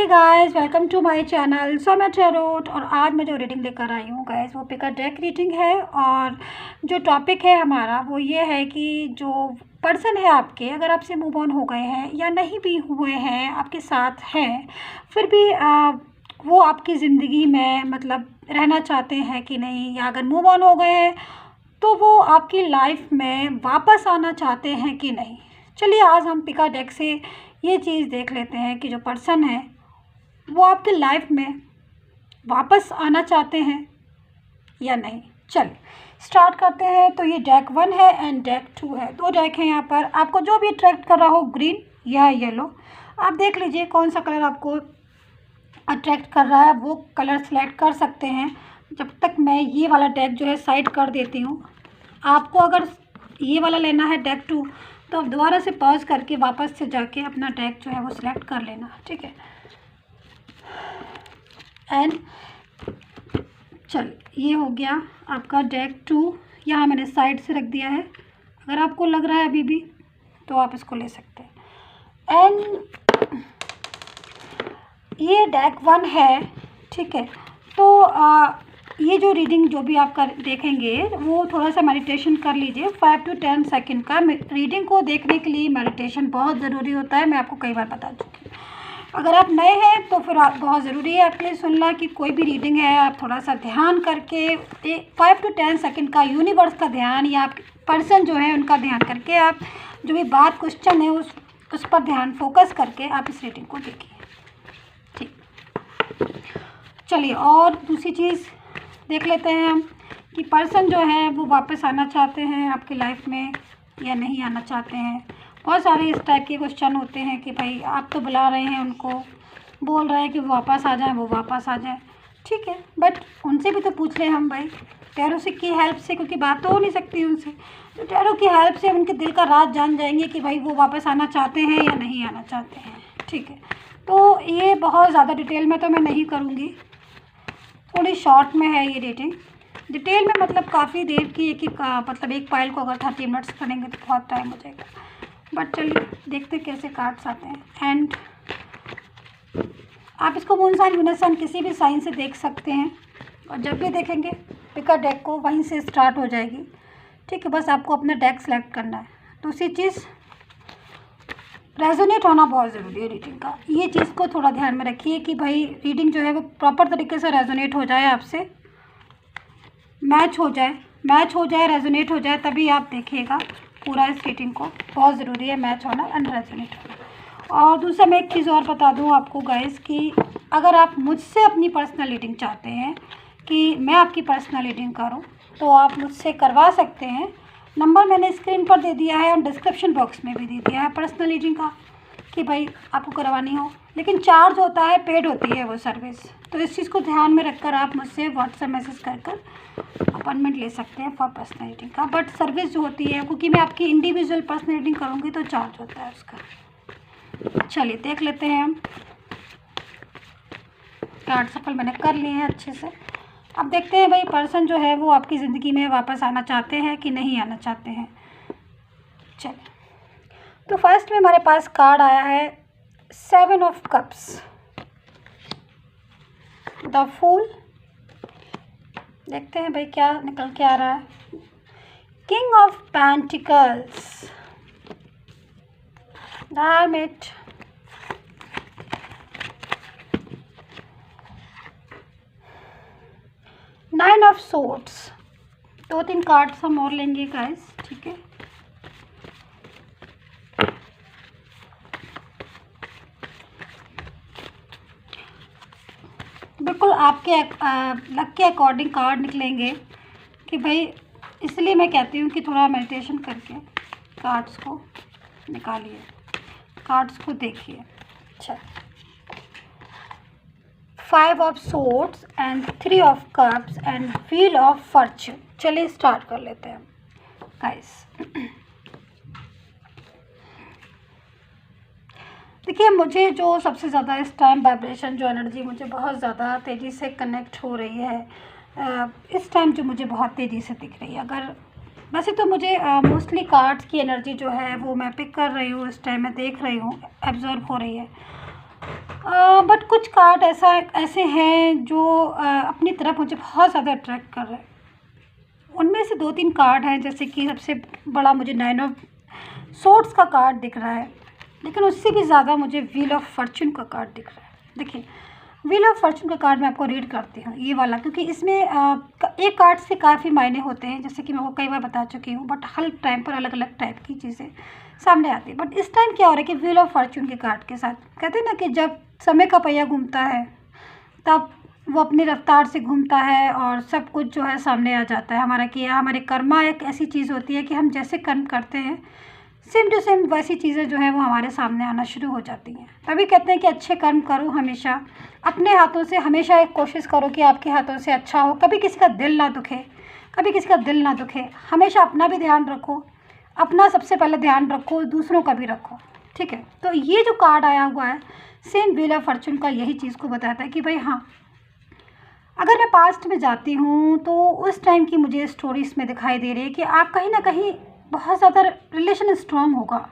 Hey guys, welcome to my channel Saumya Tarot. और आज मैं जो रीडिंग लेकर आई हूँ गाइस, वो पिक अ डेक रीडिंग है। और जो टॉपिक है हमारा वो ये है कि जो पर्सन है आपके, अगर आपसे मूव ऑन हो गए हैं या नहीं भी हुए हैं, आपके साथ हैं, फिर भी वो आपकी ज़िंदगी में मतलब रहना चाहते हैं कि नहीं, या अगर मूव ऑन हो गए हैं तो वो आपकी लाइफ में वापस आना चाहते हैं कि नहीं। चलिए आज हम पिक अ डेक से ये चीज़ देख लेते हैं कि जो पर्सन है वो आपकी लाइफ में वापस आना चाहते हैं या नहीं। चलिए स्टार्ट करते हैं। तो ये डेक 1 है एंड डेक 2 है, दो डेक हैं यहाँ पर। आपको जो भी अट्रैक्ट कर रहा हो, ग्रीन या येलो, आप देख लीजिए कौन सा कलर आपको अट्रैक्ट कर रहा है, वो कलर सेलेक्ट कर सकते हैं। जब तक मैं ये वाला डेक जो है साइड कर देती हूँ। आपको अगर ये वाला लेना है डेक 2, तो आप दोबारा से पॉज करके वापस से जाके अपना डेक जो है वो सिलेक्ट कर लेना, ठीक है। एंड चल ये हो गया आपका डेक 2, यहाँ मैंने साइड से रख दिया है। अगर आपको लग रहा है अभी भी तो आप इसको ले सकते हैं। एंड ये डेक 1 है, ठीक है। तो ये जो रीडिंग जो भी आप देखेंगे वो थोड़ा सा मेडिटेशन कर लीजिए। 5 to 10 सेकंड का रीडिंग को देखने के लिए मेडिटेशन बहुत ज़रूरी होता है, मैं आपको कई बार बता चुकी हूँ। अगर आप नए हैं तो फिर आप बहुत ज़रूरी है आपके लिए सुनना कि कोई भी रीडिंग है आप थोड़ा सा ध्यान करके 5 to 10 सेकंड का यूनिवर्स का ध्यान या आप पर्सन जो है उनका ध्यान करके, आप जो भी बात क्वेश्चन है उस पर ध्यान फोकस करके आप इस रीडिंग को देखिए, ठीक। चलिए और दूसरी चीज़ देख लेते हैं हम कि पर्सन जो है वो वापस आना चाहते हैं आपकी लाइफ में या नहीं आना चाहते हैं। बहुत सारे इस टाइप के क्वेश्चन होते हैं कि भाई आप तो बुला रहे हैं उनको, बोल रहे हैं कि वो वापस आ जाए, वो वापस आ जाए, ठीक है। बट उनसे भी तो पूछ लें हम भाई टैरो की हेल्प से, क्योंकि बात तो हो नहीं सकती उनसे। तो टैरो की हेल्प से उनके दिल का राज जान जाएंगे कि भाई वो वापस आना चाहते हैं या नहीं आना चाहते हैं, ठीक है। तो ये बहुत ज़्यादा डिटेल में तो मैं नहीं करूँगी, थोड़ी शॉर्ट में है ये रीडिंग। डिटेल में मतलब काफ़ी देर की मतलब एक फाइल को अगर 30 मिनट्स करेंगे तो बहुत टाइम हो जाएगा। बट चलिए देखते कैसे कार्ड्स आते हैं। एंड आप इसको मून साइन, वीनस साइन किसी भी साइन से देख सकते हैं। और जब भी देखेंगे पिक अ डेक को वहीं से स्टार्ट हो जाएगी, ठीक है। बस आपको अपना डेक सेलेक्ट करना है। दूसरी चीज़, रेजोनेट होना बहुत ज़रूरी है रीडिंग का। ये चीज़ को थोड़ा ध्यान में रखिए कि भाई रीडिंग जो है वो प्रॉपर तरीके से रेजोनेट हो जाए, आपसे मैच हो जाए, रेजोनेट हो जाए, तभी आप देखिएगा पूरा इस रीडिंग को। बहुत ज़रूरी है मैच होना एंड रेजोनेट होना। और दूसरा मैं एक चीज़ और बता दूं आपको गाइस कि अगर आप मुझसे अपनी पर्सनल रीडिंग चाहते हैं कि मैं आपकी पर्सनल रीडिंग करूं, तो आप मुझसे करवा सकते हैं। नंबर मैंने स्क्रीन पर दे दिया है और डिस्क्रिप्शन बॉक्स में भी दे दिया है पर्सनल रीडिंग का, कि भाई आपको करवानी हो। लेकिन चार्ज होता है, पेड होती है वो सर्विस। तो इस चीज़ को ध्यान में रखकर आप मुझसे व्हाट्सएप मैसेज कर अपॉइंटमेंट ले सकते हैं फॉर पर्सनल रीडिंग का। बट सर्विस जो होती है, क्योंकि मैं आपकी इंडिविजुअल पर्सनल रीडिंग करूँगी तो चार्ज होता है उसका। चलिए देख लेते हैं हम। कार्ड सफल मैंने कर लिए हैं अच्छे से। अब देखते हैं भाई पर्सन जो है वो आपकी ज़िंदगी में वापस आना चाहते हैं कि नहीं आना चाहते हैं। चलिए तो फर्स्ट में हमारे पास कार्ड आया है 7 ऑफ कप्स, द फूल। देखते हैं भाई क्या निकल के आ रहा है। King of pentacles, the hermit, nine of swords. 2-3 cards हम और लेंगे गाइस, ठीक है। बिल्कुल आपके लक के अकॉर्डिंग कार्ड निकलेंगे कि भाई, इसलिए मैं कहती हूँ कि थोड़ा मेडिटेशन करके कार्ड्स को निकालिए, कार्ड्स को देखिए। अच्छा, 5 of swords and 3 of cups and wheel of Fortune. चलिए स्टार्ट कर लेते हैं गाइस। देखिए मुझे जो सबसे ज़्यादा इस टाइम वाइब्रेशन, जो एनर्जी मुझे बहुत ज़्यादा तेज़ी से कनेक्ट हो रही है इस टाइम, जो मुझे बहुत तेज़ी से दिख रही है। अगर वैसे तो मुझे मोस्टली कार्ड्स की एनर्जी जो है वो मैं पिक कर रही हूँ, इस टाइम मैं देख रही हूँ, एब्जॉर्व हो रही है। बट कुछ कार्ड ऐसे हैं जो अपनी तरफ मुझे बहुत ज़्यादा अट्रैक्ट कर रहे हैं। उनमें से 2-3 कार्ड हैं, जैसे कि सबसे बड़ा मुझे 9 ऑफ सोर्ड्स का कार्ड दिख रहा है, लेकिन उससे भी ज़्यादा मुझे व्हील ऑफ फॉर्च्यून का कार्ड दिख रहा है। देखिए, व्हील ऑफ फॉर्च्यून का कार्ड मैं आपको रीड करती हूँ, ये वाला, क्योंकि इसमें एक कार्ड से काफ़ी मायने होते हैं, जैसे कि मैं वो कई बार बता चुकी हूँ, बट हर टाइम पर अलग अलग टाइप की चीज़ें सामने आती है। बट इस टाइम क्या हो रहा है कि व्हील ऑफ फॉर्च्यून के कार्ड के साथ कहते हैं ना कि जब समय का पहिया घूमता है तब वो अपनी रफ्तार से घूमता है और सब कुछ जो है सामने आ जाता है। हमारा किया, हमारे कर्मा एक ऐसी चीज़ होती है कि हम जैसे कर्म करते हैं सेम टू सेम वैसी चीज़ें जो है वो हमारे सामने आना शुरू हो जाती हैं। तभी कहते हैं कि अच्छे कर्म करो, हमेशा अपने हाथों से हमेशा एक कोशिश करो कि आपके हाथों से अच्छा हो, कभी किसी का दिल ना दुखे, कभी किसी का दिल ना दुखे। हमेशा अपना भी ध्यान रखो, अपना सबसे पहले ध्यान रखो, दूसरों का भी रखो, ठीक है। तो ये जो कार्ड आया हुआ है सेम व्हील ऑफ फॉर्च्यून का यही चीज़ को बताता है कि भाई हाँ, अगर मैं पास्ट में जाती हूँ तो उस टाइम की मुझे स्टोरी इसमें दिखाई दे रही है कि आप कहीं ना कहीं बहुत ज़्यादा रिलेशन स्ट्रांग होगा।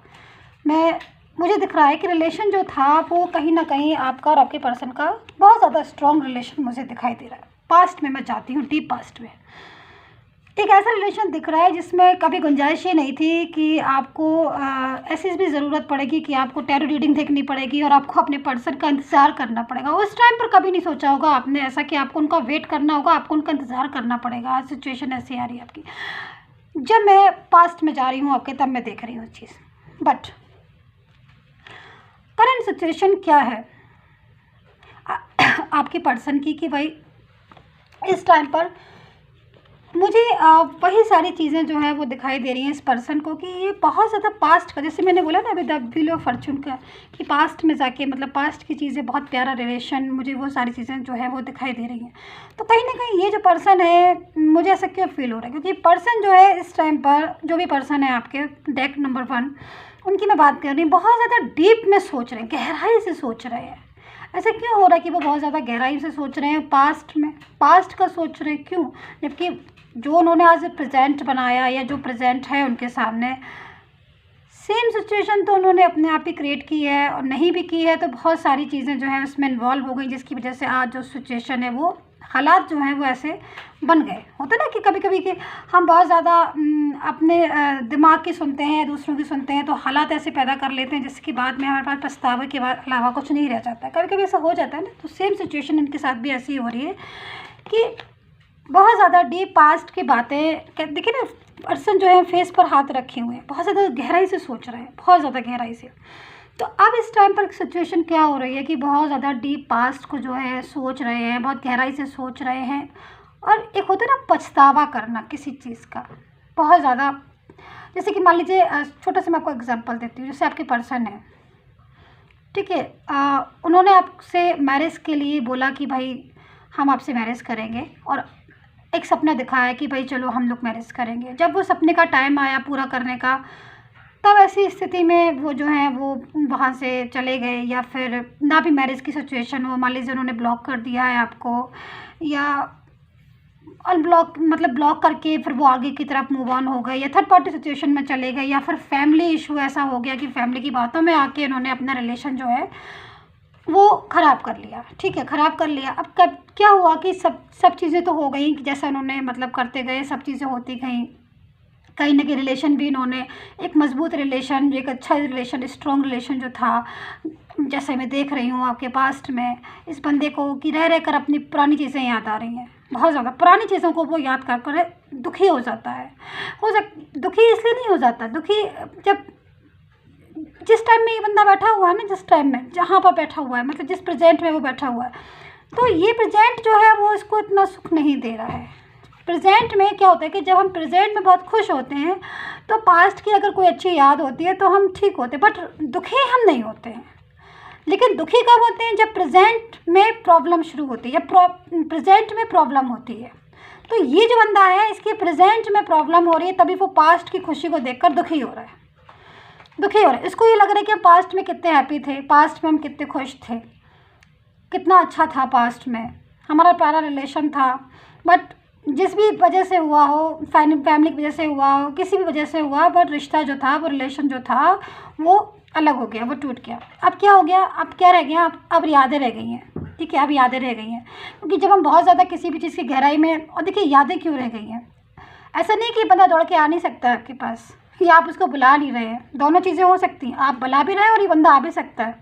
मुझे दिख रहा है कि रिलेशन जो था वो कहीं ना कहीं आपका और आपके पर्सन का बहुत ज़्यादा स्ट्रांग रिलेशन मुझे दिखाई दे रहा है। पास्ट में मैं जाती हूँ, डीप पास्ट में एक ऐसा रिलेशन दिख रहा है जिसमें कभी गुंजाइश ही नहीं थी कि आपको ऐसी भी ज़रूरत पड़ेगी कि आपको टैरो रीडिंग देखनी पड़ेगी और आपको अपने पर्सन का इंतज़ार करना पड़ेगा। उस टाइम पर कभी नहीं सोचा होगा आपने ऐसा कि आपको उनका वेट करना होगा, आपको उनका इंतज़ार करना पड़ेगा। आज सिचुएशन ऐसी आ रही है आपकी। जब मैं पास्ट में जा रही हूँ आपके, तब मैं देख रही हूँ इस चीज़। बट करंट सिचुएशन क्या है आपके पर्सन की कि भाई इस टाइम पर मुझे वही सारी चीज़ें जो है वो दिखाई दे रही हैं इस पर्सन को कि ये बहुत ज़्यादा पास्ट का, जैसे मैंने बोला ना अभी द व्हील ऑफ फॉर्च्यून का, कि पास्ट में जाके मतलब पास्ट की चीज़ें, बहुत प्यारा रिलेशन, मुझे वो सारी चीज़ें जो है वो दिखाई दे रही हैं। तो कहीं ना कहीं ये जो पर्सन है, मुझे ऐसा क्यों फील हो रहा है, क्योंकि पर्सन जो है इस टाइम पर, जो भी पर्सन है आपके डेक नंबर 1 उनकी मैं बात कर रही हूँ, बहुत ज़्यादा डीप में सोच रहे हैं, गहराई से सोच रहे हैं। ऐसा क्यों हो रहा है कि वो बहुत ज़्यादा गहराई से सोच रहे हैं, पास्ट में, पास्ट का सोच रहे हैं, क्यों? जबकि जो उन्होंने आज प्रेजेंट बनाया या जो प्रेजेंट है उनके सामने, सेम सिचुएशन तो उन्होंने अपने आप ही क्रिएट की है, और नहीं भी की है तो बहुत सारी चीज़ें जो हैं उसमें इन्वॉल्व हो गई, जिसकी वजह से आज जो सिचुएशन है, वो हालात जो हैं वो ऐसे बन गए। होता है ना कि कभी कभी कि हम बहुत ज़्यादा अपने दिमाग की सुनते हैं, दूसरों की सुनते हैं, तो हालात ऐसे पैदा कर लेते हैं जिसके बाद में हमारे पास पछतावे के बाद अलावा कुछ नहीं रह जाता है। कभी कभी ऐसा हो जाता है ना। तो सेम सिचुएशन इनके साथ भी ऐसी हो रही है कि बहुत ज़्यादा डीप पास्ट की बातें, देखिए ना, पर्सन जो है फेस पर हाथ रखे हुए हैं, बहुत ज़्यादा गहराई से सोच रहे हैं, बहुत ज़्यादा गहराई से। तो अब इस टाइम पर सिचुएशन क्या हो रही है कि बहुत ज़्यादा डीप पास्ट को जो है सोच रहे हैं, बहुत गहराई से सोच रहे हैं। और एक होता है ना पछतावा करना किसी चीज़ का, बहुत ज़्यादा। जैसे कि मान लीजिए, छोटा सा मैं आपको एग्जांपल देती हूँ। जैसे आपके पर्सन है, ठीक है, उन्होंने आपसे मैरिज के लिए बोला कि भाई हम आपसे मैरिज करेंगे, और एक सपना दिखाया कि भाई चलो हम लोग मैरिज करेंगे। जब वो सपने का टाइम आया पूरा करने का, तब ऐसी स्थिति में वो जो है वो वहाँ से चले गए, या फिर ना भी मैरिज की सिचुएशन हो, मान लीजिए उन्होंने ब्लॉक कर दिया है आपको, या अनब्लॉक मतलब ब्लॉक करके फिर वो आगे की तरफ मूव ऑन हो गए, या थर्ड पार्टी सिचुएशन में चले गए, या फिर फैमिली इशू ऐसा हो गया कि फैमिली की बातों में आके उन्होंने अपना रिलेशन जो है वो ख़राब कर लिया। ठीक है, ख़राब कर लिया। अब कब क्या हुआ कि सब चीज़ें तो हो गई, जैसा उन्होंने मतलब करते गए, सब चीज़ें होती गई। कहीं ना कहीं रिलेशन भी इन्होंने एक मजबूत रिलेशन, एक अच्छा रिलेशन, स्ट्रॉन्ग रिलेशन जो था, जैसे मैं देख रही हूँ आपके पास्ट में इस बंदे को कि रह रह कर अपनी पुरानी चीज़ें याद आ रही हैं। बहुत ज़्यादा पुरानी चीज़ों को वो याद कर कर दुखी हो जाता है। दुखी इसलिए नहीं हो जाता, दुखी जब जिस टाइम में ये बंदा बैठा हुआ है ना, जिस टाइम में जहाँ पर बैठा हुआ है, मतलब जिस प्रेजेंट में वो बैठा हुआ है, तो ये प्रेजेंट जो है वो इसको इतना सुख नहीं दे रहा है। प्रेजेंट में क्या होता है कि जब हम प्रेजेंट में बहुत खुश होते हैं तो पास्ट की अगर कोई अच्छी याद होती है तो हम ठीक होते हैं, बट दुखी हम नहीं होते हैं। लेकिन दुखी कब होते हैं? जब प्रेजेंट में प्रॉब्लम शुरू होती है, जब प्रेजेंट में प्रॉब्लम होती है। तो ये जो बंदा है, इसके प्रेजेंट में प्रॉब्लम हो रही है, तभी वो पास्ट की खुशी को देखकर दुखी हो रहा है, दुखी हो रहा है। इसको ये लग रहा है कि हम पास्ट में कितने हैप्पी थे, पास्ट में हम कितने खुश थे, कितना अच्छा था पास्ट में, हमारा प्यारा रिलेशन था। बट जिस भी वजह से हुआ हो, फैमिली की वजह से हुआ हो, किसी भी वजह से हुआ, बट रिश्ता जो था, वो रिलेशन जो था, वो अलग हो गया, वो टूट गया। अब क्या हो गया, अब क्या रह गया, अब यादें रह गई हैं। ठीक है, अब यादें रह गई हैं, क्योंकि जब हम बहुत ज़्यादा किसी भी चीज़ की गहराई में, और देखिए यादें क्यों रह गई हैं, ऐसा नहीं कि बंदा दौड़ के आ नहीं सकता आपके पास, या आप उसको बुला नहीं रहे हैं, दोनों चीज़ें हो सकती हैं, आप बुला भी रहे हैं और ये बंदा आ भी सकता है,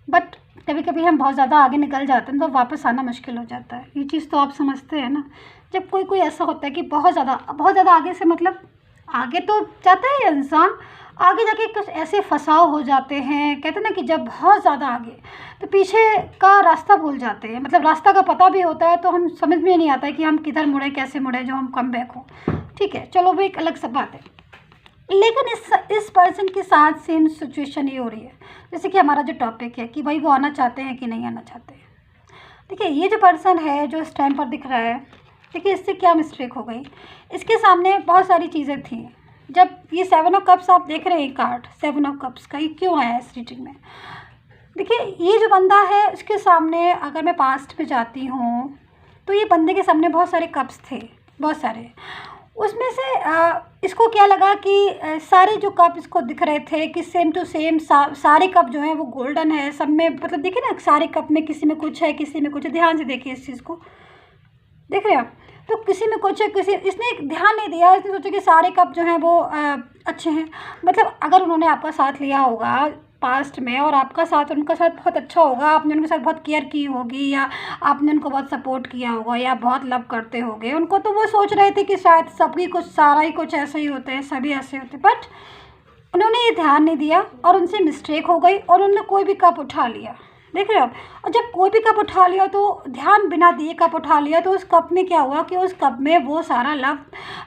बट कभी कभी हम बहुत ज़्यादा आगे निकल जाते हैं तो वापस आना मुश्किल हो जाता है। ये चीज़ तो आप समझते हैं ना। जब कोई कोई ऐसा होता है कि बहुत ज़्यादा आगे से, मतलब आगे तो जाता है इंसान, आगे जाके कुछ ऐसे फंसाव हो जाते हैं, कहते हैं ना कि जब बहुत ज़्यादा आगे, तो पीछे का रास्ता भूल जाते हैं, मतलब रास्ता का पता भी होता है तो हम समझ में नहीं आता है कि हम किधर मुड़े, कैसे मुड़े, जो हम कम बैक हो। ठीक है, चलो वो एक अलग सब बात है। लेकिन इस पर्सन के साथ सेम सिचुएशन ये हो रही है, जैसे कि हमारा जो टॉपिक है कि भाई वो आना चाहते हैं कि नहीं आना चाहते हैं। देखिए, ये जो पर्सन है जो इस टाइम पर दिख रहा है, देखिए इससे क्या मिस्टेक हो गई, इसके सामने बहुत सारी चीज़ें थी। जब ये 7 ऑफ कप्स आप देख रहे हैं, कार्ड 7 ऑफ कप्स का, ये क्यों आया इस रीडिंग में। देखिए, ये जो बंदा है उसके सामने, अगर मैं पास्ट में जाती हूँ तो ये बंदे के सामने बहुत सारे कप्स थे, बहुत सारे। उसमें से इसको क्या लगा कि सारे जो कप इसको दिख रहे थे कि सेम टू सेम सारे कप जो हैं वो गोल्डन है सब में, मतलब देखिए ना, सारे कप में किसी में कुछ है, किसी में कुछ है। ध्यान से देखिए इस चीज़ को, देख रहे हैं आप, तो किसी में कुछ है, किसी, इसने ध्यान नहीं दिया, इसने सोचा कि सारे कप जो हैं वो अच्छे हैं। मतलब अगर उन्होंने आपका साथ लिया होगा पास्ट में, और आपका साथ उनका साथ बहुत अच्छा होगा, आपने उनके साथ बहुत केयर की होगी, या आपने उनको बहुत सपोर्ट किया होगा, या बहुत लव करते होगे उनको, तो वो सोच रहे थे कि शायद सबकी कुछ, सारा ही कुछ ऐसे ही होते हैं, सभी ऐसे होते हैं। बट उन्होंने ये ध्यान नहीं दिया और उनसे मिस्टेक हो गई, और उन्होंने कोई भी कप उठा लिया। देख रहे हो आप, और जब कोई भी कप उठा लिया तो ध्यान बिना दिए कप उठा लिया, तो उस कप में क्या हुआ कि उस कप में वो सारा लव,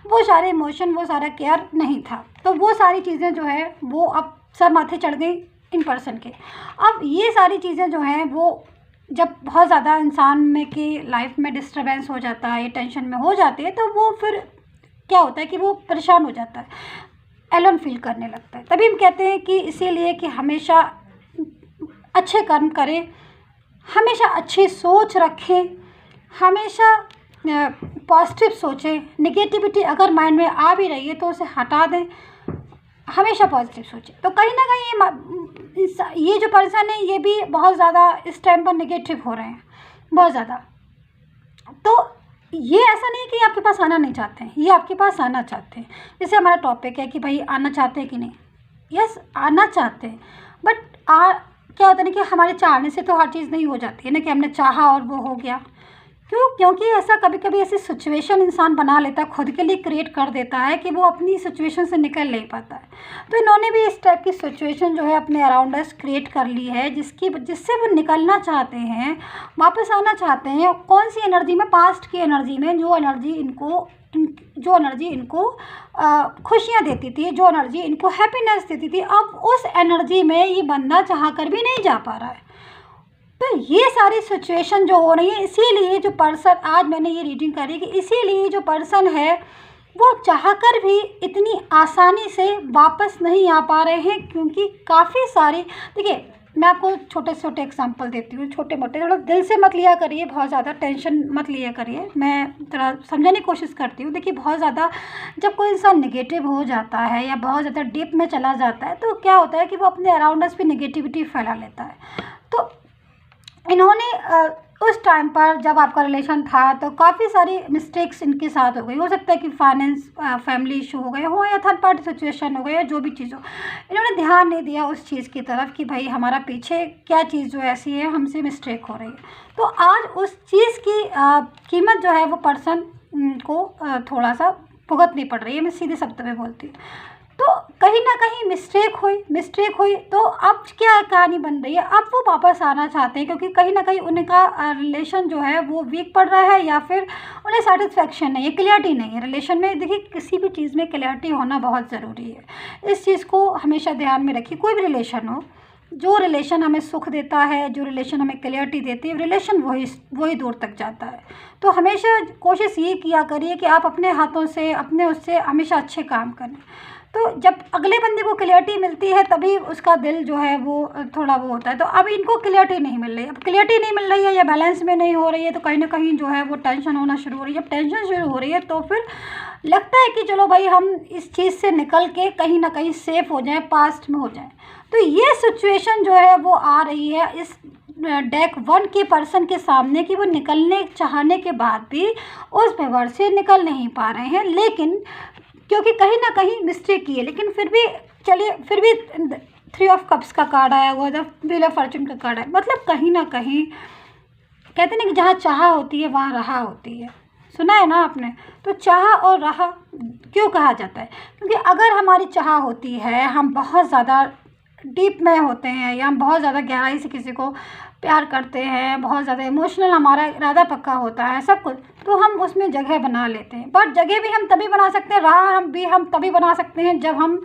वो सारे इमोशन, वो सारा केयर नहीं था। तो वो सारी चीज़ें जो है वो अब सर माथे चढ़ गई इन पर्सन के। अब ये सारी चीज़ें जो हैं वो जब बहुत ज़्यादा इंसान में की लाइफ में डिस्टर्बेंस हो जाता है, टेंशन में हो जाती है, तो वो फिर क्या होता है कि वो परेशान हो जाता है, एलोन फील करने लगता है। तभी हम कहते हैं कि इसीलिए कि हमेशा अच्छे कर्म करें, हमेशा अच्छी सोच रखें, हमेशा पॉजिटिव सोचें। नेगेटिविटी अगर माइंड में आ भी रही है तो उसे हटा दें, हमेशा पॉजिटिव सोचें। तो कहीं ना कहीं ये जो पर्सन है ये भी बहुत ज़्यादा इस टाइम पर नेगेटिव हो रहे हैं, बहुत ज़्यादा। तो ये ऐसा नहीं कि आपके पास आना नहीं चाहते हैं, ये आपके पास आना चाहते हैं। जैसे हमारा टॉपिक है कि भाई आना चाहते हैं कि नहीं, यस आना चाहते हैं, बट क्या होता है ना कि हमारे चाहने से तो हर चीज़ नहीं हो जाती है ना, कि हमने चाहा और वो हो गया। क्योंकि ऐसा कभी कभी ऐसी सिचुएशन इंसान बना लेता है, खुद के लिए क्रिएट कर देता है कि वो अपनी सिचुएशन से निकल नहीं पाता है। तो इन्होंने भी इस टाइप की सिचुएशन जो है अपने अराउंड अस क्रिएट कर ली है, जिससे वो निकलना चाहते हैं, वापस आना चाहते हैं। कौन सी एनर्जी में, पास्ट की एनर्जी में, जो एनर्जी इनको खुशियाँ देती थी, जो एनर्जी इनको हैप्पीनेस देती थी, अब उस एनर्जी में ये बंदा चाह कर भी नहीं जा पा रहा है। तो ये सारी सिचुएशन जो हो रही है, इसीलिए जो पर्सन, आज मैंने ये रीडिंग करी कि इसीलिए जो पर्सन है वो चाहकर भी इतनी आसानी से वापस नहीं आ पा रहे हैं, क्योंकि काफ़ी सारी, देखिए मैं आपको छोटे छोटे एग्जांपल देती हूँ, छोटे मोटे, थोड़ा दिल से मत लिया करिए, बहुत ज़्यादा टेंशन मत लिया करिए, मैं थोड़ा समझाने की कोशिश करती हूँ। देखिए, बहुत ज़्यादा जब कोई इंसान नेगेटिव हो जाता है या बहुत ज़्यादा डीप में चला जाता है, तो क्या होता है कि वो अपने अराउंड अस भी नेगेटिविटी फैला लेता है। तो इन्होंने उस टाइम पर जब आपका रिलेशन था तो काफ़ी सारी मिस्टेक्स इनके साथ हो गई। हो सकता है कि फाइनेंस, फैमिली इशू हो गए हो, या थर्ड पार्टी सिचुएशन हो गई, या जो भी चीज़ हो, इन्होंने ध्यान नहीं दिया उस चीज़ की तरफ कि भाई हमारा पीछे क्या चीज़ जो ऐसी है, हमसे मिस्टेक हो रही है। तो आज उस चीज़ की कीमत जो है वो पर्सन को थोड़ा सा भुगतनी पड़ रही है, मैं सीधे शब्द में बोलती हूँ। तो कहीं ना कहीं मिस्टेक हुई तो अब क्या कहानी बन रही है, अब वो वापस आना चाहते हैं, क्योंकि कहीं ना कहीं उनका रिलेशन जो है वो वीक पड़ रहा है, या फिर उन्हें सेटिस्फेक्शन नहीं है, क्लियरिटी नहीं है रिलेशन में। देखिए, किसी भी चीज़ में क्लियरिटी होना बहुत ज़रूरी है, इस चीज़ को हमेशा ध्यान में रखिए। कोई भी रिलेशन हो, जो रिलेशन हमें सुख देता है, जो रिलेशन हमें क्लियरिटी देती है, रिलेशन वही दूर तक जाता है। तो हमेशा कोशिश ये किया करिए कि आप अपने हाथों से, अपने उससे हमेशा अच्छे काम करें। तो जब अगले बंदे को क्लियरिटी मिलती है तभी उसका दिल जो है वो थोड़ा वो होता है। तो अब इनको क्लियरिटी नहीं मिल रही, अब क्लियरिटी नहीं मिल रही है या बैलेंस में नहीं हो रही है, तो कहीं ना कहीं जो है वो टेंशन होना शुरू हो रही है। जब टेंशन शुरू हो रही है तो फिर लगता है कि चलो भाई हम इस चीज़ से निकल के कहीं ना कहीं सेफ हो जाएं, पास्ट में हो जाएं। तो ये सिचुएशन जो है वो आ रही है इस डेक 1 के पर्सन के सामने कि वो निकलने चाहने के बाद भी उस व्यवहार से निकल नहीं पा रहे हैं, लेकिन क्योंकि कहीं ना कहीं मिस्टेक की है। लेकिन फिर भी चलिए, फिर भी 3 ऑफ कप्स का कार्ड आया हुआ था, व्हील ऑफ फॉर्चून का कार्ड है, मतलब कहीं ना कहीं कहते हैं कि जहाँ चाह होती है वहाँ राह होती है। सुना है ना आपने? तो चाह और राह क्यों कहा जाता है? क्योंकि अगर हमारी चाह होती है, हम बहुत ज़्यादा डीप में होते हैं या हम बहुत ज़्यादा गहराई से किसी को प्यार करते हैं, बहुत ज़्यादा इमोशनल हमारा इरादा पक्का होता है सब कुछ, तो हम उसमें जगह बना लेते हैं। बट जगह भी हम तभी बना सकते हैं, राह हम तभी बना सकते हैं जब हम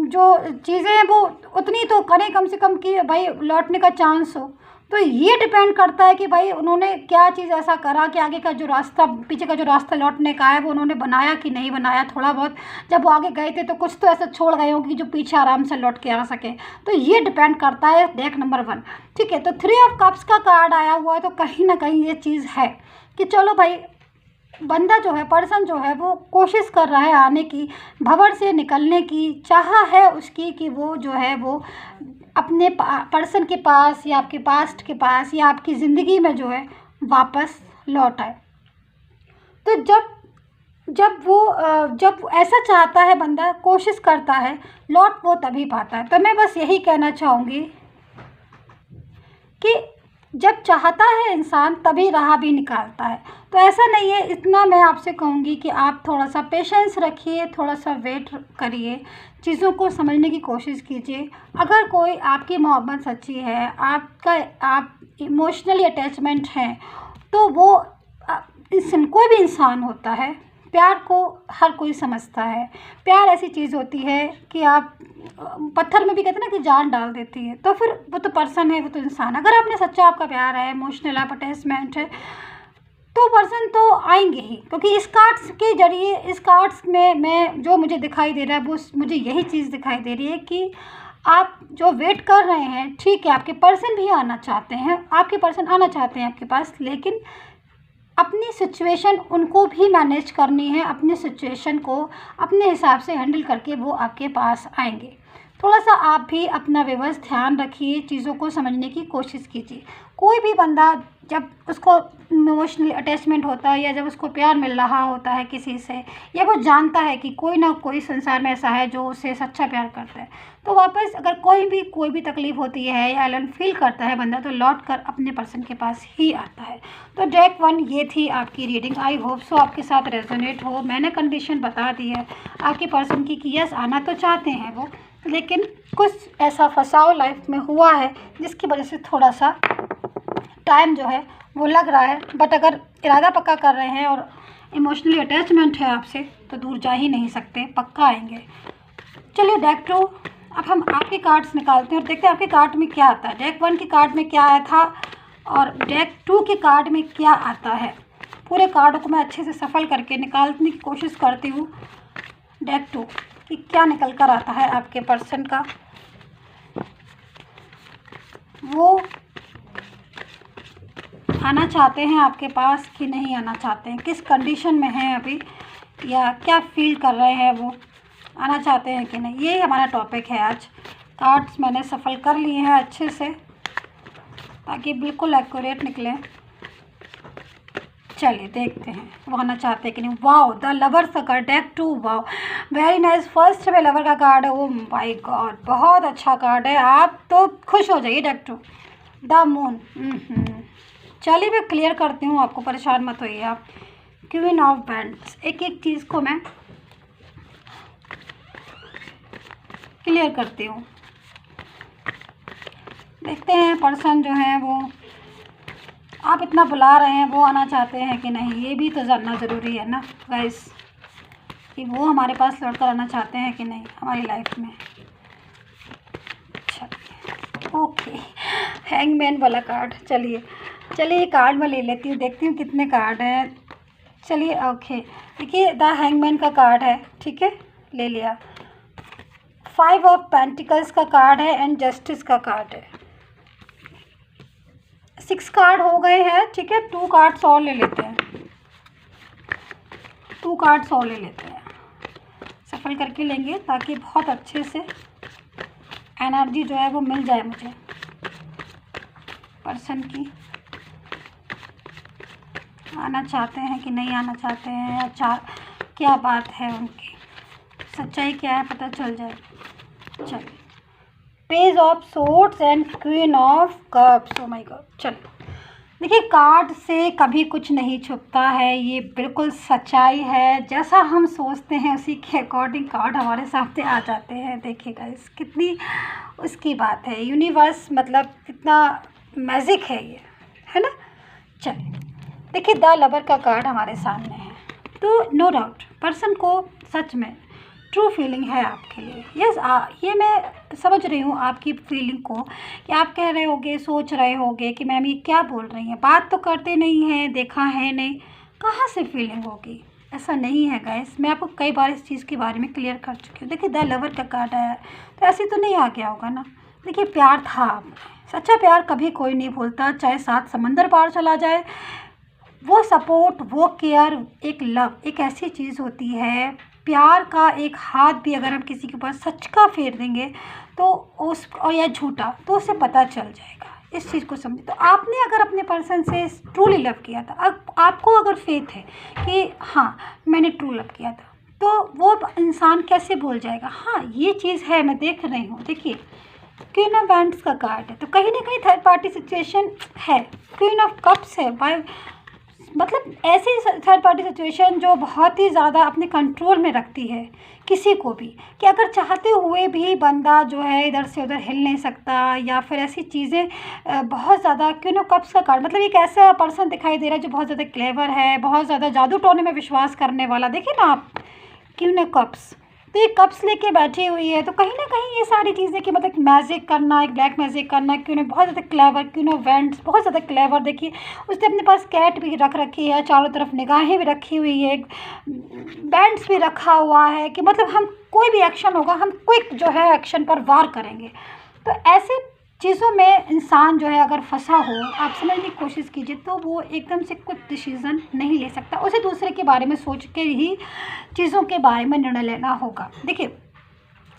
जो चीज़ें हैं वो उतनी तो करें कम से कम कि भाई लौटने का चांस हो। तो ये डिपेंड करता है कि भाई उन्होंने क्या चीज़ ऐसा करा कि आगे का जो रास्ता, पीछे का जो रास्ता लौटने का है वो उन्होंने बनाया कि नहीं बनाया। थोड़ा बहुत जब वो आगे गए थे तो कुछ तो ऐसा छोड़ गए होंगे जो पीछे आराम से लौट के आ सके। तो ये डिपेंड करता है डेक नंबर 1। ठीक है, तो 3 ऑफ कप्स का कार्ड आया हुआ है, तो कहीं ना कहीं ये चीज़ है कि चलो भाई बंदा जो है, पर्सन जो है वो कोशिश कर रहा है आने की, भंवर से निकलने की चाह है उसकी कि वो जो है वो अपने पर्सन के पास या आपके पास्ट के पास या आपकी ज़िंदगी में जो है वापस लौट आए। तो जब ऐसा चाहता है बंदा, कोशिश करता है, लौट वो तभी पाता है। तो मैं बस यही कहना चाहूँगी कि जब चाहता है इंसान तभी राह भी निकालता है। तो ऐसा नहीं है, इतना मैं आपसे कहूँगी कि आप थोड़ा सा पेशेंस रखिए, थोड़ा सा वेट करिए, चीज़ों को समझने की कोशिश कीजिए। अगर कोई आपकी मोहब्बत सच्ची है, आप इमोशनली अटैचमेंट हैं, तो वो कोई भी इंसान होता है, प्यार को हर कोई समझता है। प्यार ऐसी चीज़ होती है कि आप पत्थर में भी कहते हैं ना कि जान डाल देती है। तो फिर वो तो पर्सन है, वो तो इंसान। अगर आपने सच्चा आपका प्यार है, इमोशनल आप अटैचमेंट है, तो पर्सन तो आएंगे ही। क्योंकि इस कार्ड्स के जरिए, इस कार्ड्स में मैं जो मुझे दिखाई दे रहा है वो मुझे यही चीज़ दिखाई दे रही है कि आप जो वेट कर रहे हैं, ठीक है, आपके पर्सन भी आना चाहते हैं, आपके पर्सन आना चाहते हैं आपके पास, लेकिन अपनी सिचुएशन उनको भी मैनेज करनी है। अपनी सिचुएशन को अपने हिसाब से हैंडल करके वो आपके पास आएंगे। थोड़ा सा आप भी अपना व्यवस्थित ध्यान रखिए, चीज़ों को समझने की कोशिश कीजिए। कोई भी बंदा जब उसको इमोशनल अटैचमेंट होता है या जब उसको प्यार मिल रहा होता है किसी से, या वो जानता है कि कोई ना कोई संसार में ऐसा है जो उससे सच्चा प्यार करता है, तो वापस अगर कोई भी तकलीफ़ होती है या एलन फील करता है बंदा, तो लौट कर अपने पर्सन के पास ही आता है। तो डेक 1 ये थी आपकी रीडिंग। आई होप सो आपके साथ रेजोनेट हो। मैंने कंडीशन बता दी है आपके पर्सन की कि यस आना तो चाहते हैं वो, लेकिन कुछ ऐसा फंसाव लाइफ में हुआ है जिसकी वजह से थोड़ा सा टाइम जो है वो लग रहा है। बट अगर इरादा पक्का कर रहे हैं और इमोशनली अटैचमेंट है आपसे, तो दूर जा ही नहीं सकते, पक्का आएंगे। चलिए डेक 2, अब हम आपके कार्ड्स निकालते हैं और देखते हैं आपके कार्ड में क्या आता है। डेक 1 के कार्ड में क्या आया था और डेक 2 के कार्ड में क्या आता है। पूरे कार्ड को मैं अच्छे से सफल करके निकालने की कोशिश करती हूँ डेक 2 कि क्या निकल कर आता है आपके पर्सन का। वो आना चाहते हैं आपके पास कि नहीं आना चाहते हैं, किस कंडीशन में हैं अभी, या क्या फील कर रहे हैं, वो आना चाहते हैं कि नहीं, ये हमारा टॉपिक है आज। कार्ड्स मैंने सफल कर लिए हैं अच्छे से ताकि बिल्कुल एक्यूरेट निकले। चलिए देखते हैं वो आना चाहते हैं कि नहीं। वाओ, द लवर्स का card, deck 2, wow very nice. First में लवर का कार्ड है। ओ माय गॉड, बहुत अच्छा कार्ड है, आप तो खुश हो जाइए। Deck 2, the moon. चलिए मैं क्लियर करती हूँ, आपको परेशान मत होइए आप। क्वीन ऑफ बैंड्स, एक एक चीज़ को मैं क्लियर करती हूँ। देखते हैं पर्सन जो है वो आप इतना बुला रहे हैं, वो आना चाहते हैं कि नहीं, ये भी तो जानना ज़रूरी है ना गाइस, कि वो हमारे पास लौट कर आना चाहते हैं कि नहीं हमारी लाइफ में। अच्छा ओके, हैंगमैन वाला कार्ड। चलिए ये कार्ड मैं ले लेती हूँ, देखती हूँ कितने कार्ड हैं। चलिए ओके, देखिए द हैंगमैन का कार्ड है, ठीक है। ले लिया। 5 ऑफ पेंटिकल्स का कार्ड है एंड जस्टिस का कार्ड है। 6 कार्ड हो गए हैं, ठीक है। 2 कार्ड्स और ले लेते हैं, 2 कार्ड्स और ले लेते हैं, सफल करके लेंगे ताकि बहुत अच्छे से एनर्जी जो है वो मिल जाए मुझे पर्सन की। आना चाहते हैं कि नहीं आना चाहते हैं, या क्या बात है उनकी, सच्चाई क्या है पता चल जाए। चलिए, page of swords and queen of cups. Oh my God. चलो देखिए, कार्ड से कभी कुछ नहीं छुपता है, ये बिल्कुल सच्चाई है। जैसा हम सोचते हैं उसी के अकॉर्डिंग कार्ड हमारे सामने आ जाते हैं। देखिए गाइस, कितनी उसकी बात है, यूनिवर्स मतलब कितना मैजिक है ये, है ना। चलिए देखिए, द लवर का कार्ड हमारे सामने है, तो नो डाउट पर्सन को सच में ट्रू फीलिंग है आपके लिए। यस, ये मैं समझ रही हूँ आपकी फीलिंग को, कि आप कह रहे होगे, सोच रहे होगे कि मैम ये क्या बोल रही हैं, बात तो करते नहीं हैं, देखा है नहीं, कहाँ से फीलिंग होगी। ऐसा नहीं है गाइस, मैं आपको कई बार इस चीज़ के बारे में क्लियर कर चुकी हूँ। देखिए, द लवर का कार्ड आया है, तो ऐसे तो नहीं आ गया होगा ना। देखिए, प्यार था आप में, सच्चा प्यार कभी कोई नहीं भूलता, चाहे 7 समंदर पार चला जाए। वो सपोर्ट, वो केयर, एक लव, एक ऐसी चीज़ होती है, प्यार का एक हाथ भी अगर हम किसी के ऊपर सच का फेर देंगे तो उस, और या झूठा, तो उसे पता चल जाएगा। इस चीज़ को समझे। तो आपने अगर अपने पर्सन से ट्रूली लव किया था, अब आपको अगर फेथ है कि हाँ मैंने ट्रू लव किया था, तो वो इंसान कैसे भूल जाएगा। हाँ, ये चीज़ है, मैं देख रही हूँ। देखिए, क्वीन ऑफ वैंड्स का कार्ड है, तो कहीं ना कहीं थर्ड पार्टी सिचुएशन है। क्वीन ऑफ कप्स है, बाय मतलब ऐसी थर्ड पार्टी सिचुएशन जो बहुत ही ज़्यादा अपने कंट्रोल में रखती है किसी को भी, कि अगर चाहते हुए भी बंदा जो है इधर से उधर हिल नहीं सकता, या फिर ऐसी चीज़ें बहुत ज़्यादा। क्वीन ऑफ कप्स का कार्ड मतलब एक ऐसा पर्सन दिखाई दे रहा है जो बहुत ज़्यादा क्लेवर है, बहुत ज़्यादा जादू टोने में विश्वास करने वाला। देखिए ना आप, क्वीन ऑफ कप्स, तो ये कप्स लेके बैठी हुई है, तो कहीं ना कहीं ये सारी चीज़ें कि मतलब मैजिक करना, एक ब्लैक मैजिक करना, क्यों बहुत ज़्यादा क्लेवर, क्यों वेंट्स बहुत ज़्यादा क्लेवर। देखिए, उसने अपने पास कैट भी रख रखी है, चारों तरफ निगाहें भी रखी हुई है, बैंड्स भी रखा हुआ है, कि मतलब हम कोई भी एक्शन होगा हम क्विक जो है एक्शन पर वार करेंगे। तो ऐसे चीज़ों में इंसान जो है अगर फंसा हो, आप समझने की कोशिश कीजिए, तो वो एकदम से कुछ डिसीज़न नहीं ले सकता, उसे दूसरे के बारे में सोच के ही चीज़ों के बारे में निर्णय लेना होगा। देखिए,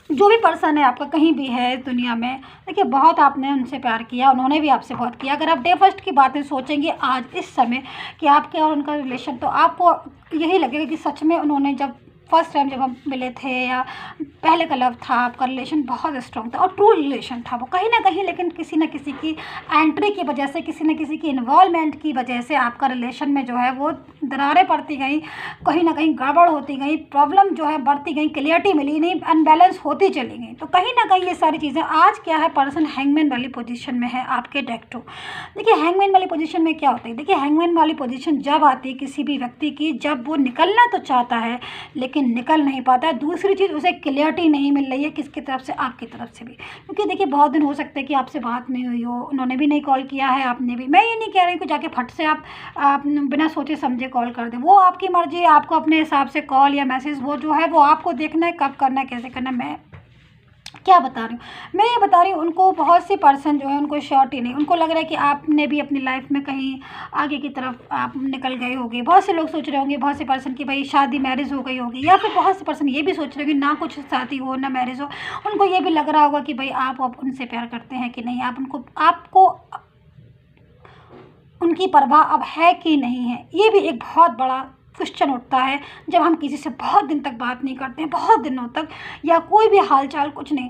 जो भी पर्सन है आपका कहीं भी है दुनिया में, देखिए बहुत आपने उनसे प्यार किया, उन्होंने भी आपसे बहुत किया। अगर आप डे फर्स्ट की बातें सोचेंगे आज इस समय कि आपके और उनका रिलेशन, तो आपको यही लगेगा कि सच में उन्होंने जब फर्स्ट टाइम जब हम मिले थे, या पहले का लव था, आपका रिलेशन बहुत स्ट्रॉन्ग था और ट्रू रिलेशन था वो, कहीं ना कहीं लेकिन किसी न किसी की एंट्री की वजह से, किसी न किसी की इन्वॉल्वमेंट की वजह से आपका रिलेशन में जो है वो दरारें पड़ती गई, कहीं ना कहीं गड़बड़ होती गई, प्रॉब्लम जो है बढ़ती गई, क्लियरिटी मिली नहीं, अनबैलेंस होती चली गई। तो कहीं ना कहीं ये सारी चीज़ें, आज क्या है, पर्सन हैंगमैन वाली पोजीशन में है आपके डेक 2। देखिए, हैंगमैन वाली पोजीशन में क्या होता है, देखिए हैंगमैन वाली पोजीशन जब आती है किसी भी व्यक्ति की, जब वो निकलना तो चाहता है लेकिन निकल नहीं पाता है। दूसरी चीज़, उसे क्लियरिटी नहीं मिल रही है किसकी तरफ से, आपकी तरफ से भी, क्योंकि देखिए बहुत दिन हो सकते हैं कि आपसे बात नहीं हुई हो, उन्होंने भी नहीं कॉल किया है, आपने भी। मैं ये नहीं कह रही कि जाके फट से आप बिना सोचे समझे कॉल कर दें, वो आपकी मर्जी, आपको अपने हिसाब से कॉल या मैसेज वो जो है वो आपको देखना है, कब करना है, कैसे करना है। मैं क्या बता रही हूँ, मैं ये बता रही हूँ, उनको बहुत से पर्सन जो है उनको श्योरिटी नहीं, उनको लग रहा है कि आपने भी अपनी लाइफ में कहीं आगे की तरफ आप निकल गए होंगे। बहुत से लोग सोच रहे होंगे, बहुत से पर्सन की भाई शादी मैरिज हो गई होगी, या फिर बहुत से पर्सन ये भी सोच रहे होंगे ना कुछ शादी हो ना मैरिज हो, उनको ये भी लग रहा होगा कि भाई आप उनसे प्यार करते हैं कि नहीं, आप आपको उनकी परवाह अब है कि नहीं है। ये भी एक बहुत बड़ा क्वेश्चन उठता है जब हम किसी से बहुत दिन तक बात नहीं करते हैं, बहुत दिनों तक, या कोई भी हालचाल कुछ नहीं,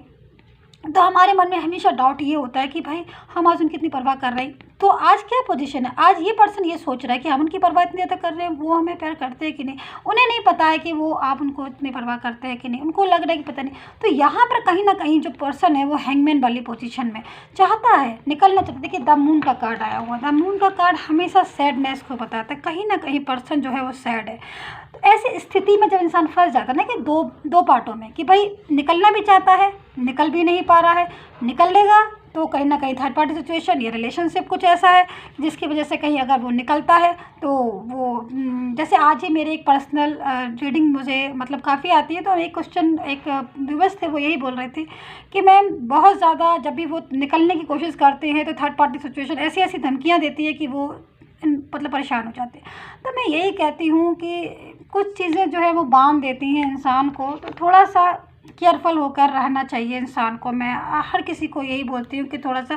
तो हमारे मन में हमेशा डाउट ये होता है कि भाई हम आज उनकी इतनी परवाह कर रहे हैं। तो आज क्या पोजीशन है, आज ये पर्सन ये सोच रहा है कि हम उनकी परवाह इतनी ज़्यादा कर रहे हैं, वो हमें प्यार करते हैं कि नहीं, उन्हें नहीं पता है कि वो आप उनको इतनी परवाह करते हैं कि नहीं, उनको लग रहा है कि पता नहीं। तो यहाँ पर कहीं ना कहीं जो पर्सन है वो हैंगमैन वाली पोजीशन में चाहता है, निकलना चाहता है। देखिए, द मून का कार्ड आया हुआ, द मून का कार्ड हमेशा सैडनेस को बताता है, कहीं ना कहीं पर्सन जो है वो सैड है। तो ऐसी स्थिति में जब इंसान फंस जाता है ना, कि दो पार्टों में, कि भाई निकलना भी चाहता है, निकल भी नहीं पा रहा है, निकल लेगा तो कहीं ना कहीं थर्ड पार्टी सिचुएशन या रिलेशनशिप कुछ ऐसा है जिसकी वजह से कहीं अगर वो निकलता है तो वो जैसे आज ही मेरे एक पर्सनल रीडिंग मुझे मतलब काफ़ी आती है, तो एक क्वेश्चन एक व्यूअर्स थे, वो यही बोल रहे थे कि मैम बहुत ज़्यादा जब भी वो निकलने की कोशिश करते हैं तो थर्ड पार्टी सिचुएशन ऐसी ऐसी धमकियाँ देती है कि वो मतलब परेशान हो जाते हैं। तो मैं यही कहती हूँ कि कुछ चीज़ें जो है वो बांध देती हैं इंसान को, तो थोड़ा सा केयरफुल होकर रहना चाहिए इंसान को। मैं हर किसी को यही बोलती हूँ कि थोड़ा सा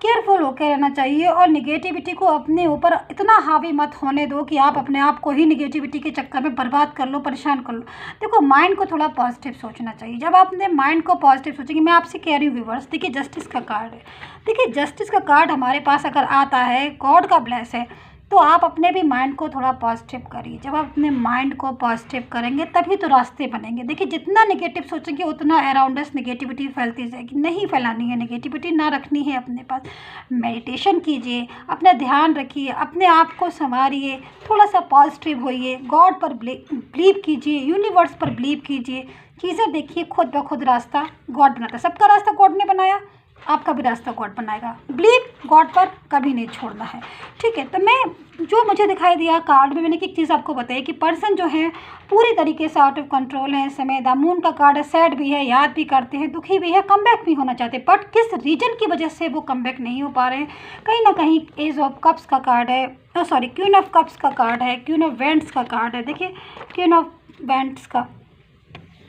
केयरफुल होकर रहना चाहिए और निगेटिविटी को अपने ऊपर इतना हावी मत होने दो कि आप अपने आप को ही निगेटिविटी के चक्कर में बर्बाद कर लो, परेशान कर लो। देखो, माइंड को थोड़ा पॉजिटिव सोचना चाहिए। जब आप अपने माइंड को पॉजिटिव सोचेंगे, मैं आपसे कह रही हूँ व्यूअर्स, देखिए जस्टिस का कार्ड है। देखिए जस्टिस का कार्ड हमारे पास अगर आता है, गॉड का ब्लेस है, तो आप अपने भी माइंड को थोड़ा पॉजिटिव करिए। जब आप अपने माइंड को पॉजिटिव करेंगे तभी तो रास्ते बनेंगे। देखिए जितना नेगेटिव सोचेंगे उतना अराउंड अस नेगेटिविटी फैलती जाएगी। नहीं फैलानी है नेगेटिविटी, ना रखनी है अपने पास। मेडिटेशन कीजिए, अपना ध्यान रखिए, अपने आप को संवारिए, थोड़ा सा पॉजिटिव होइए, गॉड पर बिलीव कीजिए, यूनिवर्स पर बिलीव कीजिए। चीज़ें देखिए, खुद ब खुद रास्ता गॉड बनाता है। सबका रास्ता गॉड ने बनाया, आपका भी रास्ता गॉड बनाएगा। बिलीव गॉड पर कभी नहीं छोड़ना है, ठीक है। तो मैं जो मुझे दिखाई दिया कार्ड में, मैंने एक चीज़ आपको बताई कि पर्सन जो है पूरी तरीके से आउट ऑफ कंट्रोल है इस समय। द मून का कार्ड है, सैड भी है, याद भी करते हैं, दुखी भी है, कमबैक भी होना चाहते हैं, बट किस रीजन की वजह से वो कमबैक नहीं हो पा रहे हैं। कहीं ना कहीं एज ऑफ कप्स का कार्ड है, सॉरी क्वीन ऑफ कप्स का कार्ड है, क्वीन ऑफ वेंट्स का कार्ड है। देखिए क्वीन ऑफ वेंट्स का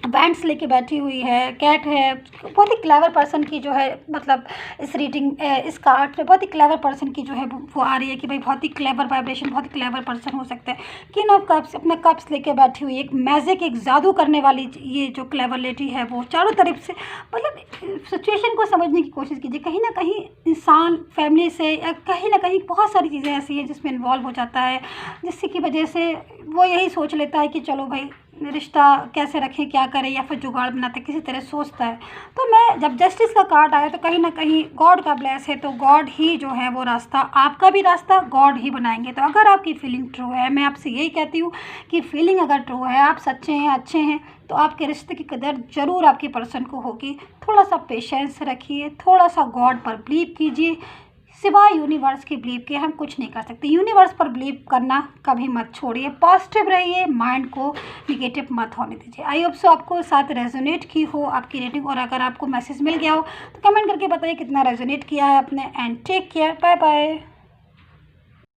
बैंड्स लेके बैठी हुई है, कैट है। बहुत ही क्लेवर पर्सन की जो है मतलब इस रीडिंग इस कार्ड पे बहुत ही क्लेवर पर्सन की जो है वो आ रही है कि भाई बहुत ही क्लेवर वाइब्रेशन, बहुत ही क्लेवर पर्सन हो सकता है। किंग ऑफ कप्स अपने कप्स लेके बैठी हुई, एक मैजिक, एक जादू करने वाली ये जो क्लेवर लेडी है वो चारों तरफ से मतलब सिचुएशन को समझने की कोशिश कीजिए। कहीं ना कहीं इंसान फैमिली से या कहीं ना कहीं बहुत सारी चीज़ें ऐसी हैं जिसमें इन्वॉल्व हो जाता है, जिससे की वजह से वो यही सोच लेता है कि चलो भाई रिश्ता कैसे रखें, क्या करें, या फिर जुगाड़ बनाते किसी तरह सोचता है। तो मैं जब जस्टिस का कार्ड आया तो कहीं ना कहीं गॉड का ब्लेस है, तो गॉड ही जो है वो रास्ता, आपका भी रास्ता गॉड ही बनाएंगे। तो अगर आपकी फीलिंग ट्रू है, मैं आपसे यही कहती हूँ कि फीलिंग अगर ट्रू है, आप सच्चे हैं, अच्छे हैं, तो आपके रिश्ते की कदर ज़रूर आपके पर्सन को होगी। थोड़ा सा पेशेंस रखिए, थोड़ा सा गॉड पर बिलीव कीजिए। सिवाय यूनिवर्स की बिलीव के हम कुछ नहीं कर सकते। यूनिवर्स पर बिलीव करना कभी मत छोड़िए, पॉजिटिव रहिए, माइंड को निगेटिव मत होने दीजिए। आई होप सो आपको साथ रेजोनेट की हो आपकी रेटिंग, और अगर आपको मैसेज मिल गया हो तो कमेंट करके बताइए कितना रेजोनेट किया है अपने। And take care, bye bye.